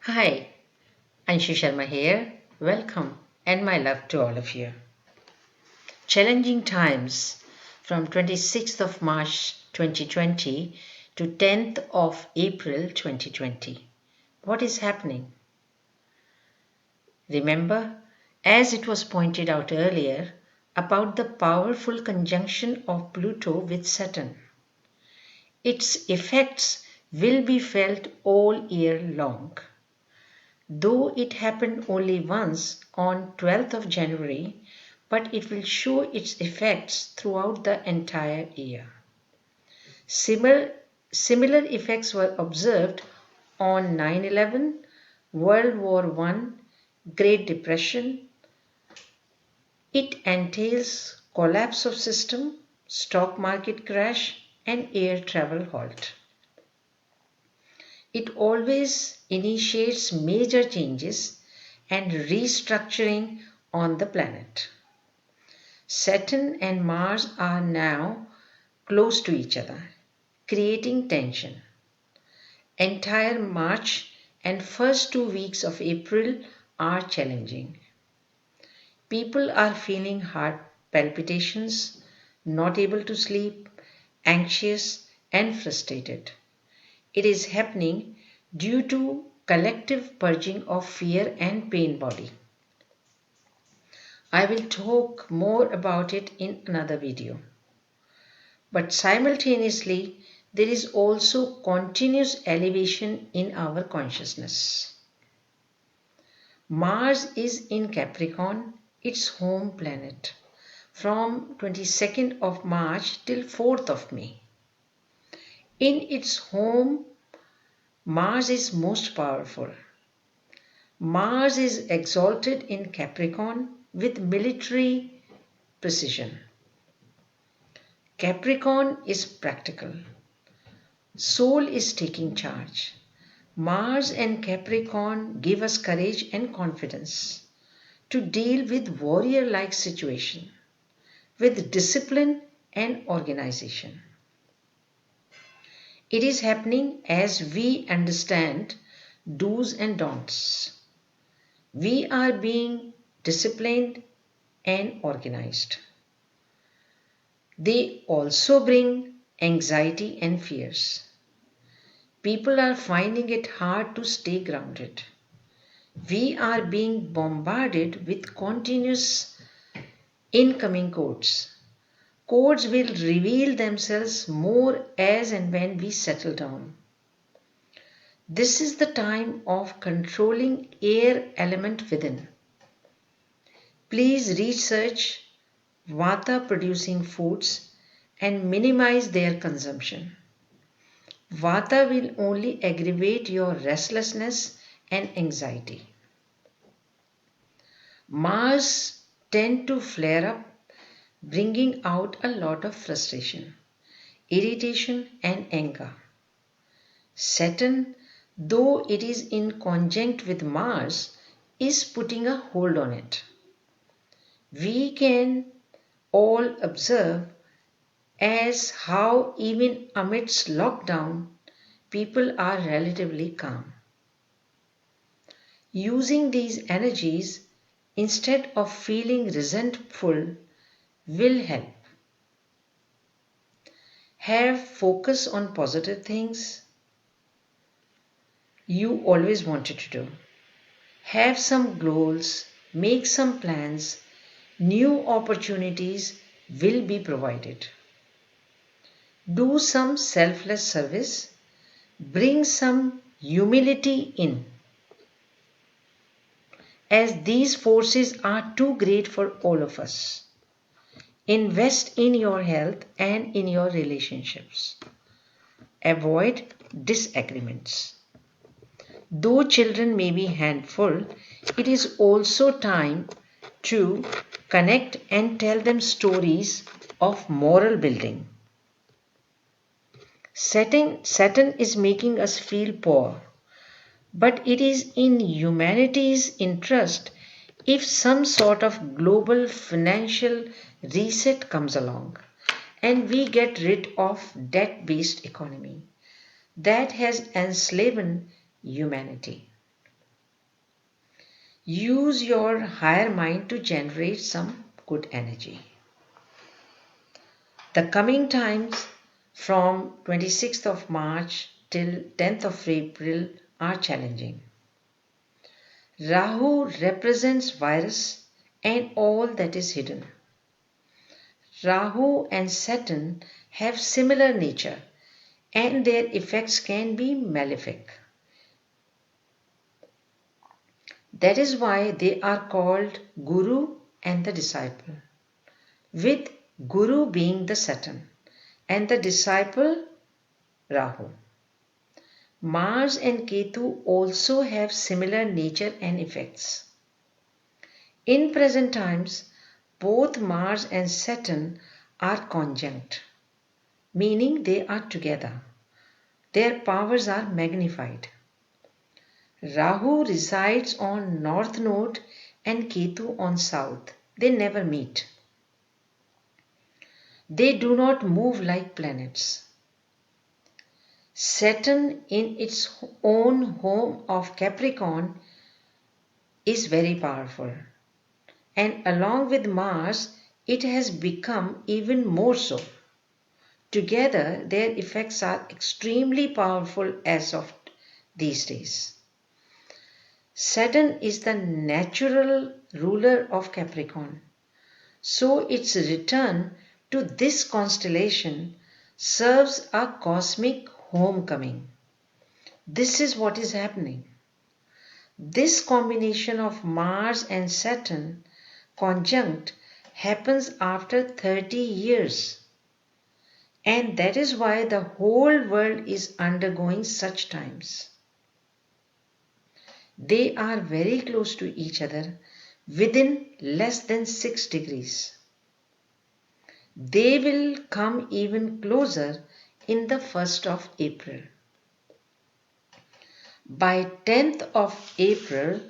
Hi, Anshu Sharma here. Welcome and my love to all of you. Challenging times from 26th of March 2020 to 10th of April 2020. What is happening? Remember, as it was pointed out earlier, about the powerful conjunction of Pluto with Saturn. Its effects will be felt all year long. Though it happened only once on 12th of January, but it will show its effects throughout the entire year. Similar, similar effects were observed on 9/11, World War I, Great Depression. It entails collapse of system, stock market crash, and air travel halt. It always initiates major changes and restructuring on the planet. Saturn and Mars are now close to each other, creating tension. Entire March and first 2 weeks of April are challenging. People are feeling heart palpitations, not able to sleep, anxious, and frustrated. It is happening due to collective purging of fear and pain body. I will talk more about it in another video. But simultaneously, there is also continuous elevation in our consciousness. Mars is in Capricorn, its home planet, from 22nd of March till 4th of May. In its home, Mars is most powerful. Mars is exalted in Capricorn with military precision. Capricorn is practical. Soul is taking charge. Mars and Capricorn give us courage and confidence to deal with warrior-like situation, with discipline and organization. It is happening as we understand do's and don'ts. We are being disciplined and organized. They also bring anxiety and fears. People are finding it hard to stay grounded. We are being bombarded with continuous incoming codes. Codes will reveal themselves more as and when we settle down. This is the time of controlling air element within. Please research Vata producing foods and minimize their consumption. Vata will only aggravate your restlessness and anxiety. Mars tend to flare up, bringing out a lot of frustration, irritation and anger. Saturn, though it is in conjunct with Mars, is putting a hold on it. We can all observe as how even amidst lockdown, people are relatively calm. Using these energies instead of feeling resentful will help. Have focus on positive things you always wanted to do. Have some goals, make some plans, new opportunities will be provided. Do some selfless service, bring some humility in, as these forces are too great for all of us. Invest in your health and in your relationships. Avoid disagreements. Though children may be handful, it is also time to connect and tell them stories of moral building. Saturn is making us feel poor, but it is in humanity's interest if some sort of global financial reset comes along and we get rid of debt-based economy that has enslaved humanity. Use your higher mind to generate some good energy. The coming times from 26th of March till 10th of April are challenging. Rahu represents virus and all that is hidden. Rahu and Saturn have similar nature and their effects can be malefic. That is why they are called Guru and the disciple, with Guru being the Saturn and the disciple Rahu. Mars and Ketu also have similar nature and effects. In present times, both Mars and Saturn are conjunct, meaning they are together. Their powers are magnified. Rahu resides on north node and Ketu on south. They never meet. They do not move like planets. Saturn in its own home of Capricorn is very powerful. And along with Mars, it has become even more so. Together, their effects are extremely powerful as of these days. Saturn is the natural ruler of Capricorn. So its return to this constellation serves a cosmic homecoming. This is what is happening. This combination of Mars and Saturn conjunct happens after 30 years. And that is why the whole world is undergoing such times. They are very close to each other within less than 6 degrees. They will come even closer in the 1st of April. By 10th of April,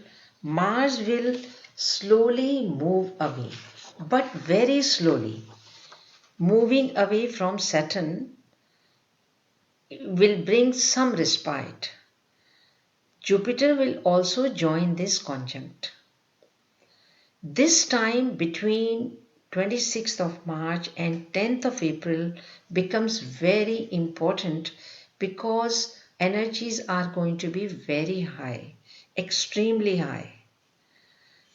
Mars will slowly move away, but very slowly. Moving away from Saturn will bring some respite. Jupiter will also join this conjunct. This time between 26th of March and 10th of April becomes very important because energies are going to be very high, extremely high.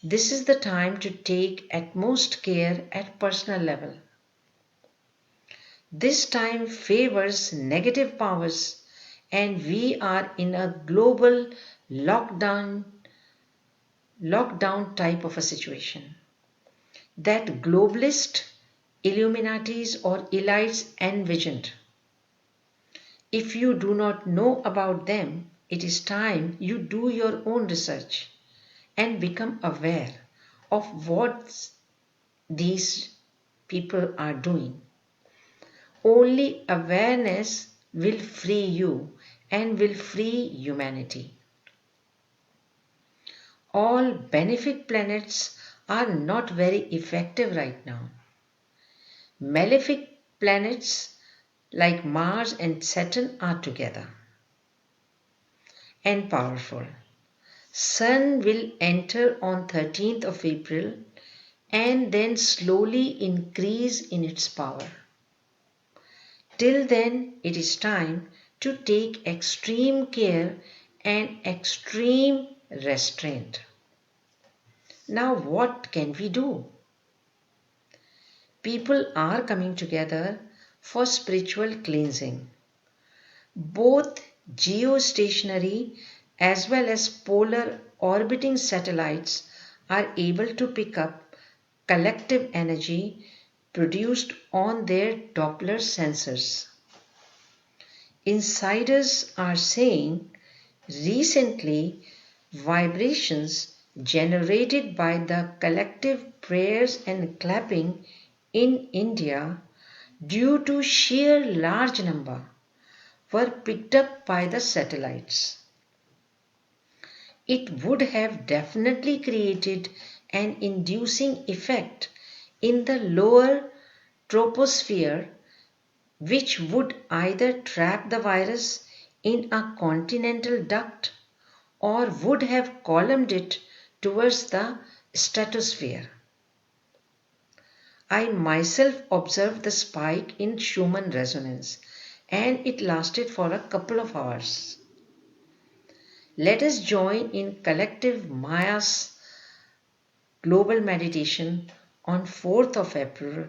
This is the time to take utmost care at personal level. This time favors negative powers and we are in a global lockdown type of a situation that globalist Illuminatis or elites envisioned. If you do not know about them, it is time you do your own research and become aware of what these people are doing. Only awareness will free you and will free humanity. All benefic planets are not very effective right now. Malefic planets like Mars and Saturn are together and powerful. Sun will enter on 13th of April and then slowly increase in its power. Till then, it is time to take extreme care and extreme restraint. Now, what can we do? People are coming together for spiritual cleansing. Both geostationary as well as polar orbiting satellites are able to pick up collective energy produced on their Doppler sensors. Insiders are saying recently vibrations generated by the collective prayers and clapping in India due to sheer large number were picked up by the satellites. It would have definitely created an inducing effect in the lower troposphere which would either trap the virus in a continental duct or would have columned it towards the stratosphere. I myself observed the spike in Schumann resonance, and it lasted for a couple of hours. Let us join in collective Maya's global meditation on 4th of April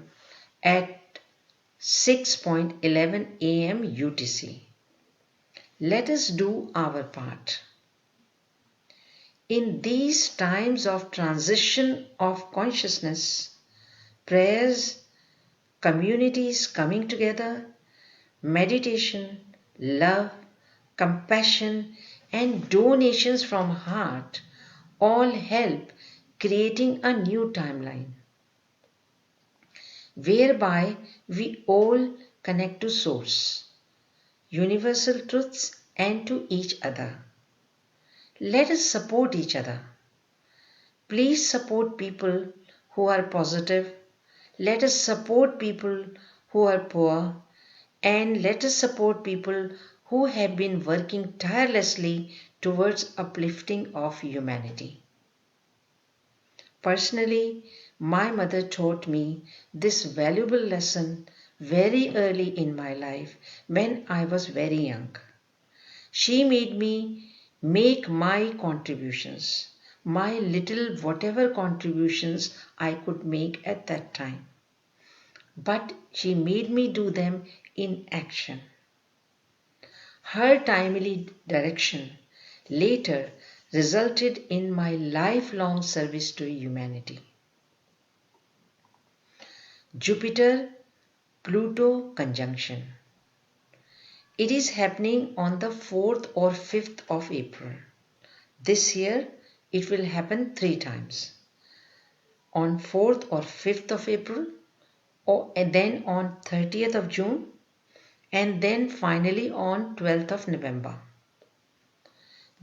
at 6:11 a.m. UTC. Let us do our part. In these times of transition of consciousness, prayers, communities coming together, meditation, love, compassion, and donations from heart all help creating a new timeline whereby we all connect to source, universal truths, and to each other. Let us support each other. Please support people who are positive. Let us support people who are poor. And let us support people who have been working tirelessly towards uplifting of humanity. Personally, my mother taught me this valuable lesson very early in my life when I was very young. She made me make my contributions, my little whatever contributions I could make at that time. But she made me do them in action. Her timely direction later resulted in my lifelong service to humanity. Jupiter Pluto conjunction. It is happening on the 4th or 5th of April. This year it will happen 3 times. On 4th or 5th of April, and then on 30th of June, and then finally on 12th of November.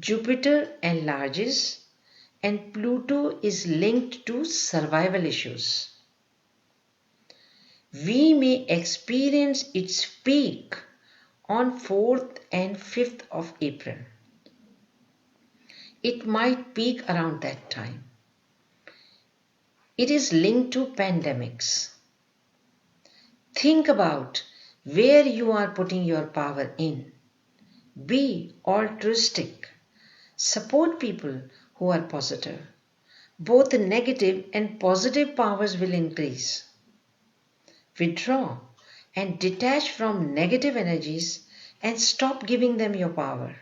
Jupiter enlarges and Pluto is linked to survival issues. We may experience its peak on 4th and 5th of April. It might peak around that time. It is linked to pandemics. Think about where you are putting your power in. Be altruistic. Support people who are positive. Both negative and positive powers will increase. Withdraw and detach from negative energies and stop giving them your power.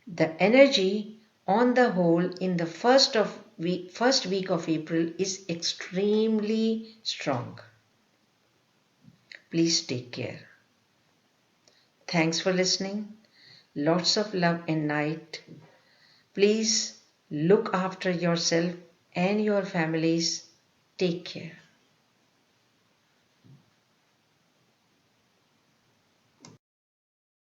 The energy on the whole in the first week of April is extremely strong. Please take care. Thanks for listening. Lots of love and light. Please look after yourself and your families. Take care.